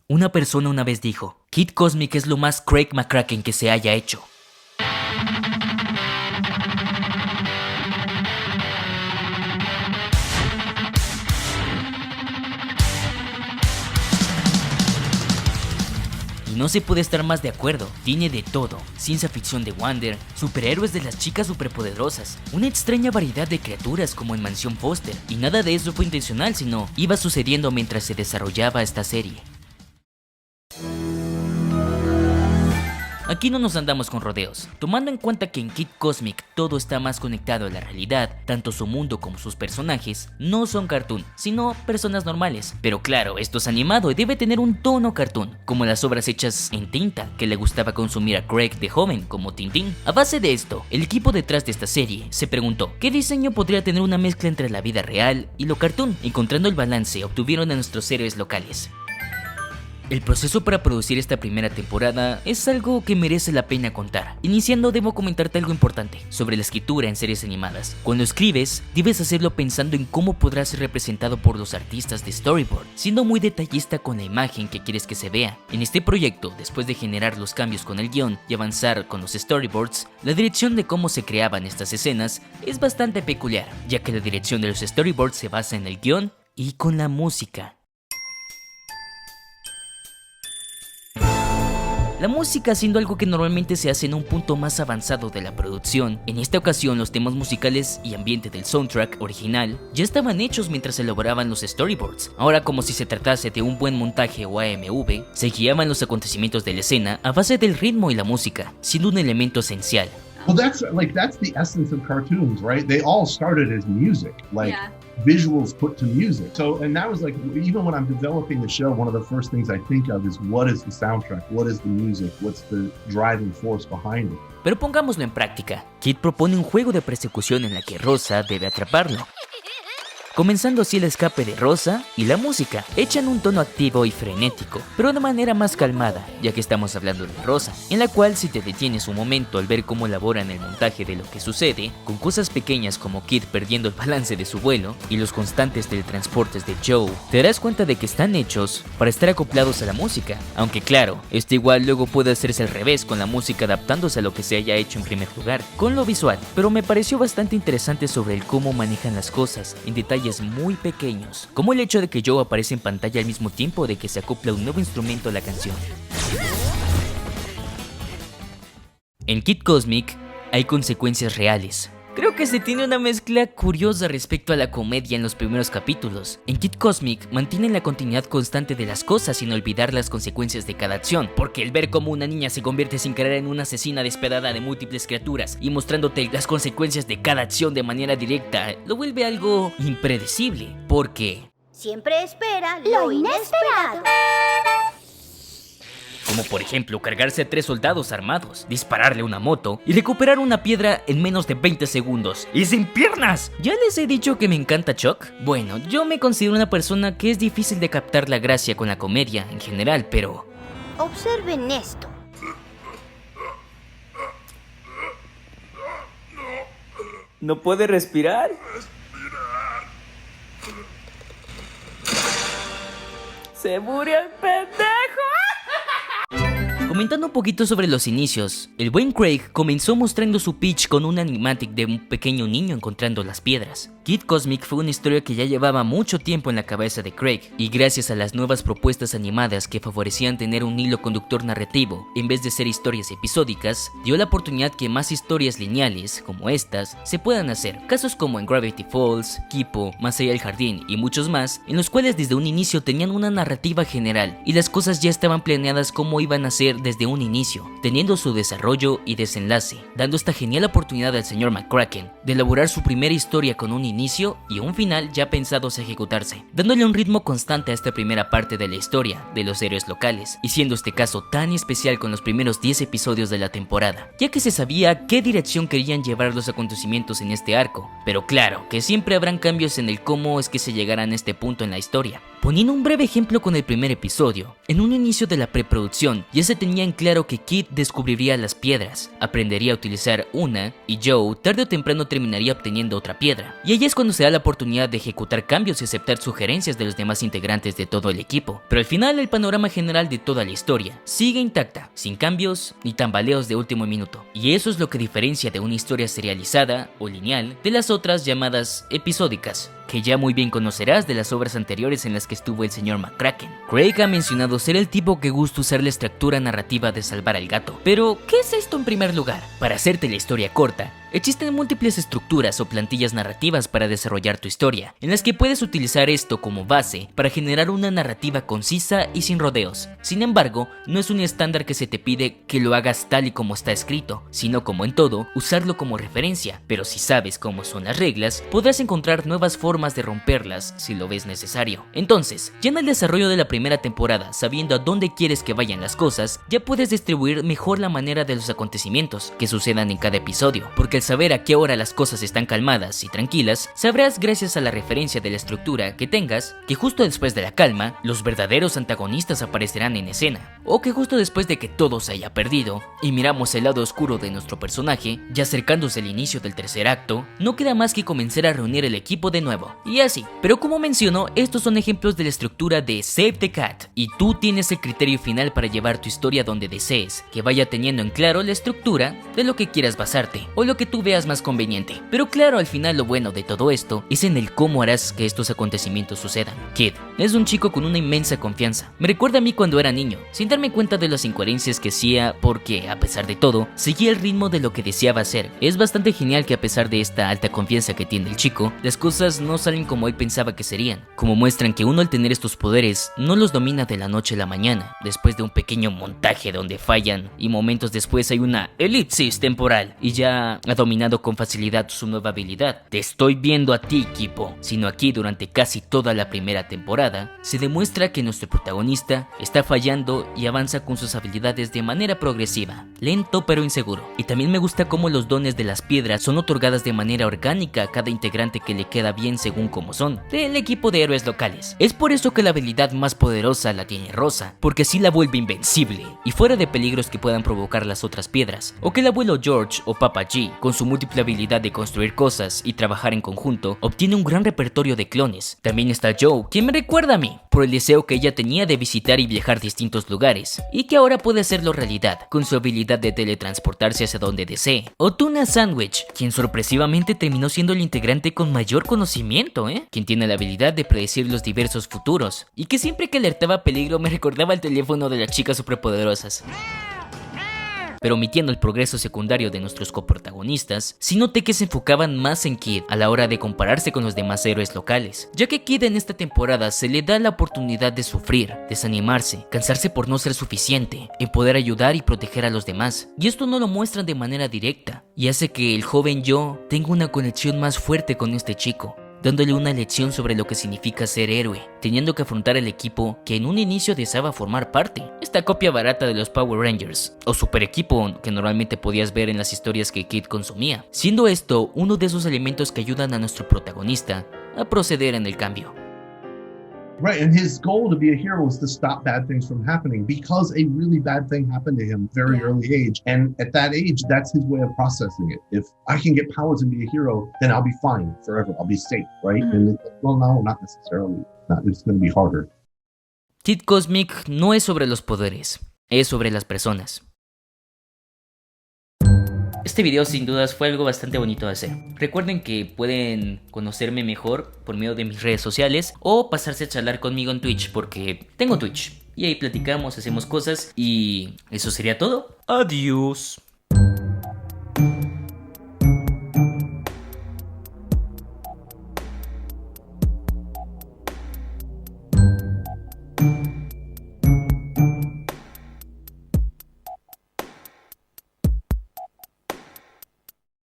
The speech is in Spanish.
Una persona una vez dijo, Kid Cosmic es lo más Craig McCracken que se haya hecho. Y no se puede estar más de acuerdo, tiene de todo, ciencia ficción de Wonder, superhéroes de las chicas superpoderosas, una extraña variedad de criaturas como en Mansión Foster, y nada de eso fue intencional, sino iba sucediendo mientras se desarrollaba esta serie. Aquí no nos andamos con rodeos, tomando en cuenta que en Kid Cosmic todo está más conectado a la realidad, tanto su mundo como sus personajes no son cartoon, sino personas normales. Pero claro, esto es animado y debe tener un tono cartoon, como las obras hechas en tinta que le gustaba consumir a Craig de joven, como Tintín. A base de esto, el equipo detrás de esta serie se preguntó, ¿qué diseño podría tener una mezcla entre la vida real y lo cartoon? Encontrando el balance, obtuvieron a nuestros héroes locales. El proceso para producir esta primera temporada es algo que merece la pena contar. Iniciando, debo comentarte algo importante sobre la escritura en series animadas. Cuando escribes, debes hacerlo pensando en cómo podrá ser representado por los artistas de storyboard, siendo muy detallista con la imagen que quieres que se vea. En este proyecto, después de generar los cambios con el guión y avanzar con los storyboards, la dirección de cómo se creaban estas escenas es bastante peculiar, ya que la dirección de los storyboards se basa en el guión y con la música. La música siendo algo que normalmente se hace en un punto más avanzado de la producción. En esta ocasión los temas musicales y ambiente del soundtrack original ya estaban hechos mientras se elaboraban los storyboards. Ahora, como si se tratase de un buen montaje o AMV, se guiaban los acontecimientos de la escena a base del ritmo y la música, siendo un elemento esencial. Well, that's the essence of cartoons, right? They all started as music, visuals put to music. So, and that was like, even when I'm developing the show, one of the first things I think of is what is the soundtrack? What is the music? What's the driving force behind it? Pero pongámoslo en práctica. Kid propone un juego de persecución en la que Rosa debe atraparlo, comenzando así el escape de Rosa y la música, echan un tono activo y frenético, pero de manera más calmada, ya que estamos hablando de Rosa, en la cual si te detienes un momento al ver cómo elaboran el montaje de lo que sucede, con cosas pequeñas como Kid perdiendo el balance de su vuelo y los constantes teletransportes de Joe, te darás cuenta de que están hechos para estar acoplados a la música, aunque claro, esto igual luego puede hacerse al revés con la música adaptándose a lo que se haya hecho en primer lugar, con lo visual, pero me pareció bastante interesante sobre el cómo manejan las cosas en detalles muy pequeños, como el hecho de que Joe aparece en pantalla al mismo tiempo de que se acopla un nuevo instrumento a la canción. En Kid Cosmic hay consecuencias reales. Creo que se tiene una mezcla curiosa respecto a la comedia en los primeros capítulos. En Kid Cosmic mantienen la continuidad constante de las cosas sin olvidar las consecuencias de cada acción, porque el ver cómo una niña se convierte sin querer en una asesina despiadada de múltiples criaturas y mostrándote las consecuencias de cada acción de manera directa, lo vuelve algo impredecible, porque siempre espera lo inesperado. Como por ejemplo cargarse a 3 soldados armados, dispararle una moto y recuperar una piedra en menos de 20 segundos y sin piernas. ¿Ya les he dicho que me encanta Chuck? Bueno, yo me considero una persona que es difícil de captar la gracia con la comedia en general, pero observen esto. ¿no puede respirar? ¡Se murió el pendejo! Comentando un poquito sobre los inicios, el buen Craig comenzó mostrando su pitch con un animatic de un pequeño niño encontrando las piedras. Kid Cosmic fue una historia que ya llevaba mucho tiempo en la cabeza de Craig, y gracias a las nuevas propuestas animadas que favorecían tener un hilo conductor narrativo en vez de ser historias episódicas, dio la oportunidad que más historias lineales, como estas, se puedan hacer. Casos como en Gravity Falls, Kipo, Más allá del jardín y muchos más, en los cuales desde un inicio tenían una narrativa general, y las cosas ya estaban planeadas como iban a ser desde un inicio, teniendo su desarrollo y desenlace, dando esta genial oportunidad al señor McCracken de elaborar su primera historia con un inicio y un final ya pensados a ejecutarse, dándole un ritmo constante a esta primera parte de la historia de los héroes locales, y siendo este caso tan especial con los primeros 10 episodios de la temporada, ya que se sabía qué dirección querían llevar los acontecimientos en este arco, pero claro que siempre habrán cambios en el cómo es que se llegarán a este punto en la historia. Poniendo un breve ejemplo con el primer episodio, en un inicio de la preproducción ya se tenía en claro que Kid descubriría las piedras, aprendería a utilizar una y Joe tarde o temprano terminaría obteniendo otra piedra. Y ahí es cuando se da la oportunidad de ejecutar cambios y aceptar sugerencias de los demás integrantes de todo el equipo. Pero al final el panorama general de toda la historia sigue intacta, sin cambios ni tambaleos de último minuto. Y eso es lo que diferencia de una historia serializada o lineal de las otras llamadas episódicas, que ya muy bien conocerás de las obras anteriores en las que estuvo el señor McCracken. Craig ha mencionado ser el tipo que gusta usar la estructura narrativa de salvar al gato. Pero, ¿qué es esto en primer lugar? Para hacerte la historia corta, existen múltiples estructuras o plantillas narrativas para desarrollar tu historia, en las que puedes utilizar esto como base para generar una narrativa concisa y sin rodeos. Sin embargo, no es un estándar que se te pide que lo hagas tal y como está escrito, sino como en todo, usarlo como referencia. Pero si sabes cómo son las reglas, podrás encontrar nuevas formas de romperlas si lo ves necesario. Entonces, ya en el desarrollo de la primera temporada, sabiendo a dónde quieres que vayan las cosas, ya puedes distribuir mejor la manera de los acontecimientos que sucedan en cada episodio, porque al saber a qué hora las cosas están calmadas y tranquilas, sabrás gracias a la referencia de la estructura que tengas, que justo después de la calma, los verdaderos antagonistas aparecerán en escena, o que justo después de que todo se haya perdido, y miramos el lado oscuro de nuestro personaje, ya acercándose el inicio del tercer acto, no queda más que comenzar a reunir el equipo de nuevo, y así. Pero como menciono, estos son ejemplos de la estructura de Save the Cat, y tú tienes el criterio final para llevar tu historia donde desees, que vaya teniendo en claro la estructura de lo que quieras basarte, o lo que tú veas más conveniente. Pero claro, al final lo bueno de todo esto es en el cómo harás que estos acontecimientos sucedan. Kid es un chico con una inmensa confianza. Me recuerda a mí cuando era niño, sin darme cuenta de las incoherencias que hacía porque, a pesar de todo, seguía el ritmo de lo que deseaba hacer. Es bastante genial que a pesar de esta alta confianza que tiene el chico, las cosas no salen como él pensaba que serían, como muestran que uno al tener estos poderes no los domina de la noche a la mañana, después de un pequeño montaje donde fallan y momentos después hay una elipsis temporal y ya ha dominado con facilidad su nueva habilidad. Te estoy viendo a ti, equipo. Sino aquí durante casi toda la primera temporada se demuestra que nuestro protagonista está fallando y avanza con sus habilidades de manera progresiva, lento pero inseguro. Y también me gusta cómo los dones de las piedras son otorgadas de manera orgánica a cada integrante que le queda bien según como son del equipo de héroes locales. Es por eso que la habilidad más poderosa la tiene Rosa, porque así la vuelve invencible y fuera de peligros que puedan provocar las otras piedras, o que el abuelo George o Papa G, con su múltiple habilidad de construir cosas y trabajar en conjunto, obtiene un gran repertorio de clones. También está Joe, quien me recuerda a mí, por el deseo que ella tenía de visitar y viajar a distintos lugares, y que ahora puede hacerlo realidad, con su habilidad de teletransportarse hacia donde desee. O Tuna Sandwich, quien sorpresivamente terminó siendo el integrante con mayor conocimiento, quien tiene la habilidad de predecir los diversos futuros, y que siempre que alertaba peligro me recordaba el teléfono de las chicas superpoderosas. Pero omitiendo el progreso secundario de nuestros coprotagonistas, sí noté que se enfocaban más en Kid a la hora de compararse con los demás héroes locales, ya que Kid en esta temporada se le da la oportunidad de sufrir, desanimarse, cansarse por no ser suficiente, en poder ayudar y proteger a los demás, y esto no lo muestran de manera directa, y hace que el joven yo tenga una conexión más fuerte con este chico, dándole una lección sobre lo que significa ser héroe, teniendo que afrontar el equipo que en un inicio deseaba formar parte. Esta copia barata de los Power Rangers, o super equipo que normalmente podías ver en las historias que Kid consumía, siendo esto uno de esos elementos que ayudan a nuestro protagonista a proceder en el cambio. Right, and his goal to be a hero was to stop bad things from happening because a really bad thing happened to him very early age. And at that age, that's his way of processing it. If I can get powers and be a hero, then I'll be fine forever. I'll be safe, right? And it's like, well, no, not necessarily. It's going to be harder. Kid Cosmic no es sobre los poderes, es sobre las personas. Este video sin dudas fue algo bastante bonito de hacer. Recuerden que pueden conocerme mejor por medio de mis redes sociales o pasarse a charlar conmigo en Twitch, porque tengo Twitch y ahí platicamos, hacemos cosas y eso sería todo. Adiós.